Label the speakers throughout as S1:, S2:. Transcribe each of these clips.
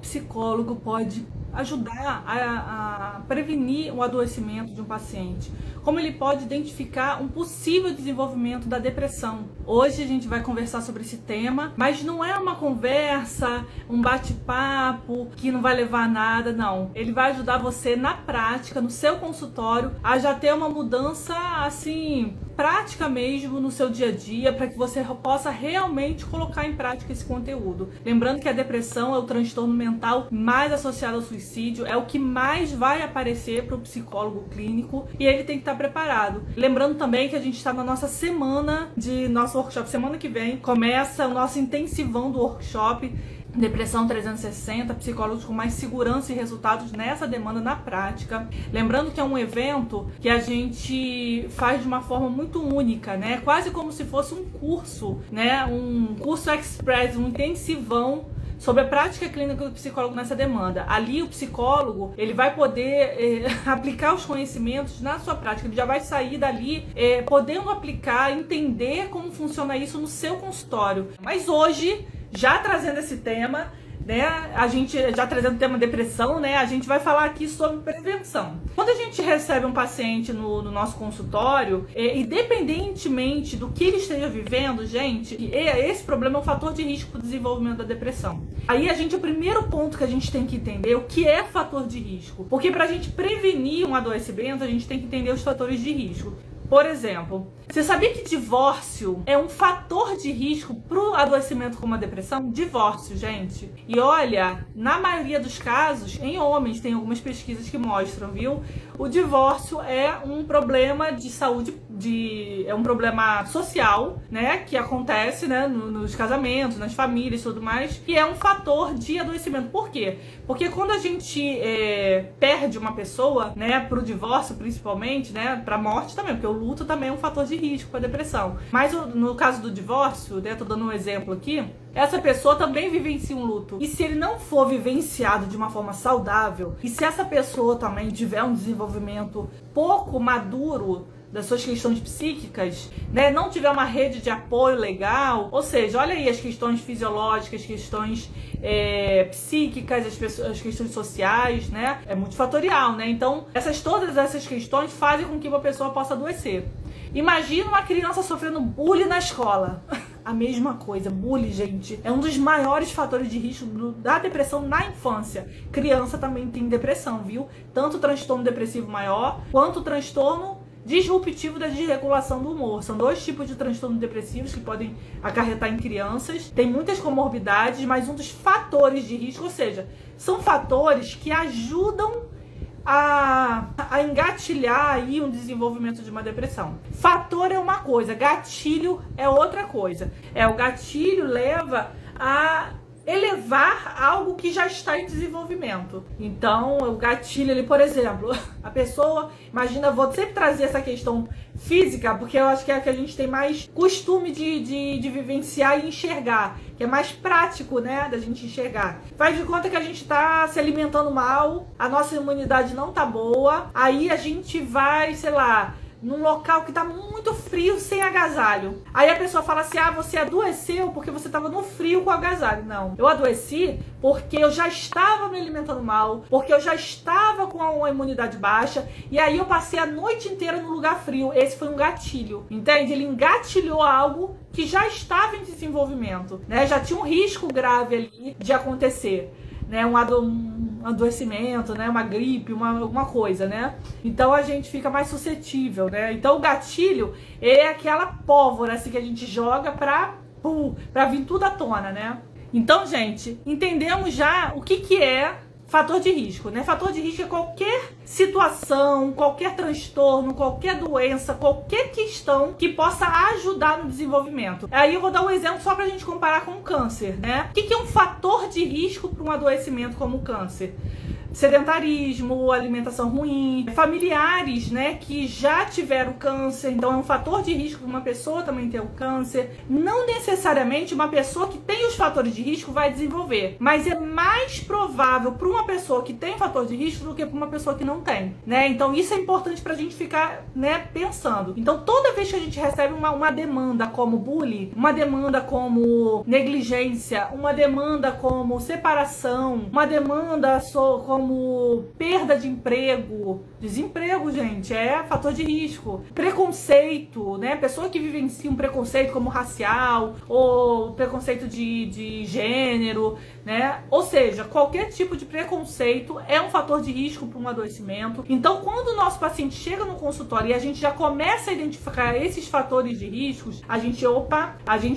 S1: psicólogo pode ajudar a prevenir o adoecimento de um paciente? Como ele pode identificar um possível desenvolvimento da depressão? Hoje a gente vai conversar sobre esse tema, mas não é uma conversa, um bate-papo que não vai levar a nada, não. Ele vai ajudar você na prática, no seu consultório, a já ter uma mudança assim, prática mesmo no seu dia a dia, para que você possa realmente colocar em prática esse conteúdo. Lembrando que a depressão é o transtorno mental mais associado ao suicídio, é o que mais vai aparecer para o psicólogo clínico e ele tem que estar preparado. Lembrando também que a gente está na nossa semana de nosso workshop. Semana que vem começa o nosso intensivão do workshop Depressão 360, psicólogos com mais segurança e resultados nessa demanda na prática. Lembrando que é um evento que a gente faz de uma forma muito única, né? Quase como se fosse um curso, né? Um curso express, um intensivão sobre a prática clínica do psicólogo nessa demanda. Ali o psicólogo, ele vai poder aplicar os conhecimentos na sua prática, ele já vai sair dali podendo aplicar, entender como funciona isso no seu consultório. Mas hoje, já trazendo esse tema, né, a gente já trazendo o tema depressão, né, a gente vai falar aqui sobre prevenção. Quando a gente recebe um paciente no nosso consultório, independentemente do que ele esteja vivendo, gente, esse problema é um fator de risco para o desenvolvimento da depressão. Aí o primeiro ponto que a gente tem que entender o que é fator de risco, porque para a gente prevenir um adoecimento, a gente tem que entender os fatores de risco. Por exemplo, você sabia que divórcio é um fator de risco para o adoecimento como a depressão? Divórcio, gente. E olha, na maioria dos casos, em homens, tem algumas pesquisas que mostram, viu? O divórcio é um problema de saúde, é um problema social, né? Que acontece, né, nos casamentos, nas famílias e tudo mais. E é um fator de adoecimento. Por quê? Porque quando a gente perde uma pessoa, né, pro divórcio principalmente, né, pra morte também, porque o luto também é um fator de risco para depressão. Mas no caso do divórcio, né, tô dando um exemplo aqui, essa pessoa também vivencia um luto. E se ele não for vivenciado de uma forma saudável, e se essa pessoa também tiver um desenvolvimento pouco maduro das suas questões psíquicas, né, não tiver uma rede de apoio legal, ou seja, olha aí as questões fisiológicas, as questões psíquicas, as questões sociais, né, é multifatorial, né, então todas essas questões fazem com que uma pessoa possa adoecer. Imagina uma criança sofrendo bullying na escola. A mesma coisa, bullying, gente, é um dos maiores fatores de risco da depressão na infância. Criança também tem depressão, viu? Tanto o transtorno depressivo maior, quanto o transtorno disruptivo da desregulação do humor. São dois tipos de transtornos depressivos que podem acarretar em crianças. Tem muitas comorbidades, mas um dos fatores de risco, ou seja, são fatores que ajudam a engatilhar aí um desenvolvimento de uma depressão. Fator é uma coisa, gatilho é outra coisa. O gatilho leva a elevar algo que já está em desenvolvimento. Então, o gatilho ali, por exemplo, a pessoa, imagina, vou sempre trazer essa questão física, porque eu acho que é a que a gente tem mais costume de vivenciar e enxergar, que é mais prático, né, da gente enxergar. Faz de conta que a gente tá se alimentando mal, a nossa imunidade não tá boa, aí a gente vai, sei lá, num local que tá muito frio, sem agasalho. Aí a pessoa fala assim, você adoeceu porque você tava no frio com agasalho. Não, eu adoeci porque eu já estava me alimentando mal, porque eu já estava com uma imunidade baixa, e aí eu passei a noite inteira no lugar frio. Esse foi um gatilho, entende? Ele engatilhou algo que já estava em desenvolvimento, né? Já tinha um risco grave ali de acontecer, né? Um adoecimento, né? Uma gripe, alguma coisa, né? Então a gente fica mais suscetível, né? Então o gatilho é aquela pólvora assim que a gente joga pra vir tudo à tona, né? Então, gente, entendemos já o que é fator de risco, né? Fator de risco é qualquer situação, qualquer transtorno, qualquer doença, qualquer questão que possa ajudar no desenvolvimento. Aí eu vou dar um exemplo só pra gente comparar com o câncer, né? O que é um fator de risco para um adoecimento como o câncer? sedentarismo, alimentação ruim, familiares, né, que já tiveram câncer, então é um fator de risco para uma pessoa também ter o câncer. Não necessariamente uma pessoa que tem os fatores de risco vai desenvolver, mas é mais provável para uma pessoa que tem fator de risco do que para uma pessoa que não tem, né? Então isso é importante para a gente ficar, né, pensando. Então toda vez que a gente recebe uma demanda como bullying, uma demanda como negligência, uma demanda como separação, uma demanda como perda de emprego, desemprego, gente, é fator de risco, preconceito, né? Pessoa que vivencia um preconceito como racial ou preconceito de gênero, né? Ou seja, qualquer tipo de preconceito é um fator de risco para um adoecimento. Então, quando o nosso paciente chega no consultório e a gente já começa a identificar esses fatores de riscos, a gente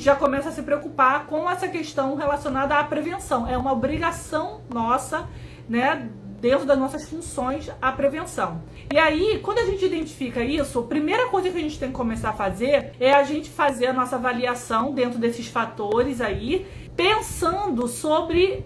S1: já começa a se preocupar com essa questão relacionada à prevenção. É uma obrigação nossa, né, dentro das nossas funções, a prevenção. E aí, quando a gente identifica isso, a primeira coisa que a gente tem que começar a fazer é a gente fazer a nossa avaliação dentro desses fatores aí, pensando sobre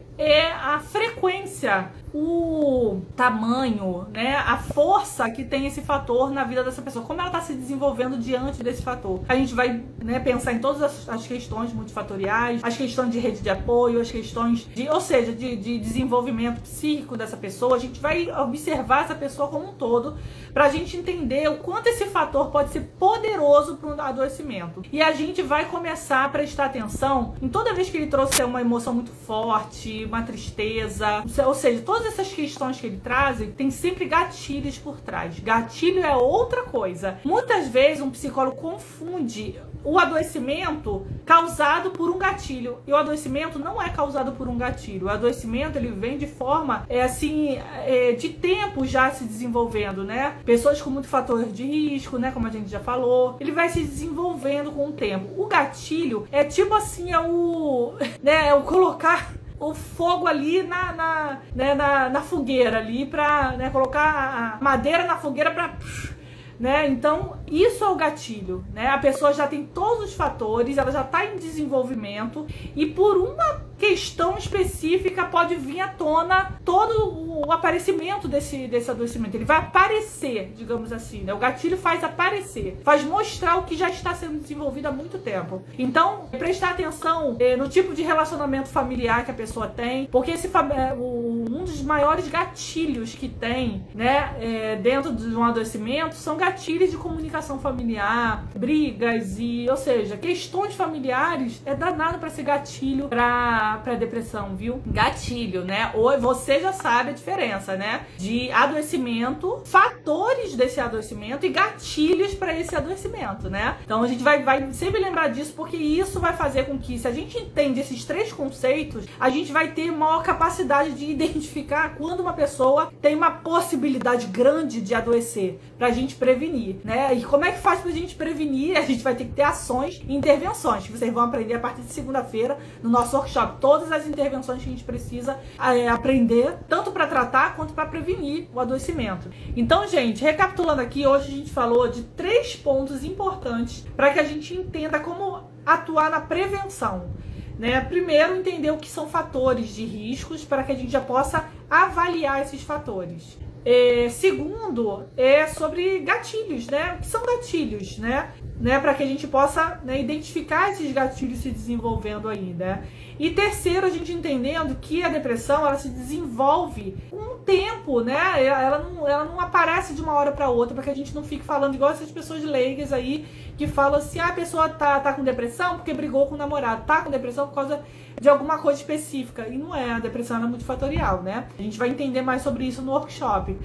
S1: a frequência, o tamanho, né, a força que tem esse fator na vida dessa pessoa, como ela está se desenvolvendo diante desse fator. A gente vai, né, pensar em todas as questões multifatoriais, as questões de rede de apoio, as questões de desenvolvimento psíquico dessa pessoa. A gente vai observar essa pessoa como um todo para a gente entender o quanto esse fator pode ser poderoso para um adoecimento. E a gente vai começar a prestar atenção em toda vez que ele trouxe uma emoção muito forte, uma tristeza, ou seja, todas essas questões que ele traz, tem sempre gatilhos por trás. Gatilho é outra coisa. Muitas vezes um psicólogo confunde o adoecimento causado por um gatilho. E o adoecimento não é causado por um gatilho. O adoecimento, ele vem de forma, de tempo já se desenvolvendo, né? Pessoas com muito fator de risco, né? Como a gente já falou. Ele vai se desenvolvendo com o tempo. O gatilho é tipo assim, é o colocar o fogo ali na fogueira ali pra, né, colocar a madeira na fogueira pra... Né? Então, isso é o gatilho, né? A pessoa já tem todos os fatores, ela já está em desenvolvimento e por uma questão específica pode vir à tona todo o aparecimento desse adoecimento. Ele vai aparecer, digamos assim, né? O gatilho faz aparecer, faz mostrar o que já está sendo desenvolvido há muito tempo. Então, prestar atenção no tipo de relacionamento familiar que a pessoa tem, porque um dos maiores gatilhos que tem, né, dentro de um adoecimento são gatilhos de comunicação familiar, brigas ou seja, questões familiares é danado para ser gatilho para depressão, viu? Gatilho, né? Ou você já sabe a diferença, né? De adoecimento, fatores desse adoecimento e gatilhos para esse adoecimento, né? Então a gente vai sempre lembrar disso, porque isso vai fazer com que, se a gente entende esses três conceitos, a gente vai ter maior capacidade de identificar quando uma pessoa tem uma possibilidade grande de adoecer, pra gente prevenir, né? E como é que faz pra gente prevenir? A gente vai ter que ter ações e intervenções, que vocês vão aprender a partir de segunda-feira no nosso workshop. Todas as intervenções que a gente precisa aprender, tanto para tratar quanto para prevenir o adoecimento. Então, gente, recapitulando aqui, hoje a gente falou de 3 pontos importantes para que a gente entenda como atuar na prevenção, né? Primeiro, entender o que são fatores de riscos para que a gente já possa avaliar esses fatores. Segundo, é sobre gatilhos, né? O que são gatilhos, né? Para que a gente possa, né, identificar esses gatilhos se desenvolvendo aí, né? E terceiro, a gente entendendo que a depressão, ela se desenvolve com um tempo, né? Ela não aparece de uma hora para outra, para que a gente não fique falando igual essas pessoas leigas aí que falam assim, a pessoa tá com depressão porque brigou com o namorado, tá com depressão por causa de alguma coisa específica. E não é, a depressão é multifatorial, né? A gente vai entender mais sobre isso no workshop.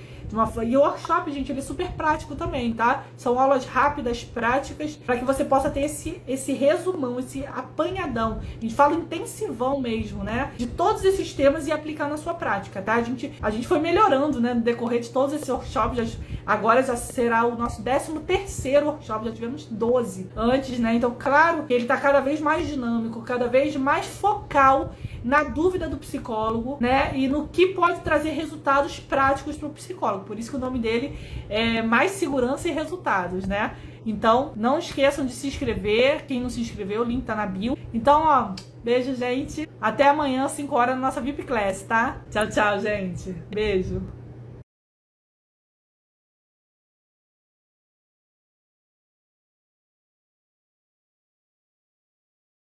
S1: E o workshop, gente, ele é super prático também, tá? São aulas rápidas, práticas, para que você possa ter esse resumão, esse apanhadão. A gente fala intensivão mesmo, né? De todos esses temas e aplicar na sua prática, tá? A gente foi melhorando, né? No decorrer de todos esses workshops. Agora já será o nosso 13º workshop. Já tivemos 12 antes, né? Então, claro que ele tá cada vez mais dinâmico, cada vez mais focal na dúvida do psicólogo, né? E no que pode trazer resultados práticos para o psicólogo. Por isso que o nome dele é Mais Segurança e Resultados, né? Então, não esqueçam de se inscrever. Quem não se inscreveu, o link tá na bio. Então, ó, beijo, gente. Até amanhã, 5 horas, na nossa VIP Class, tá? Tchau, tchau, gente. Beijo.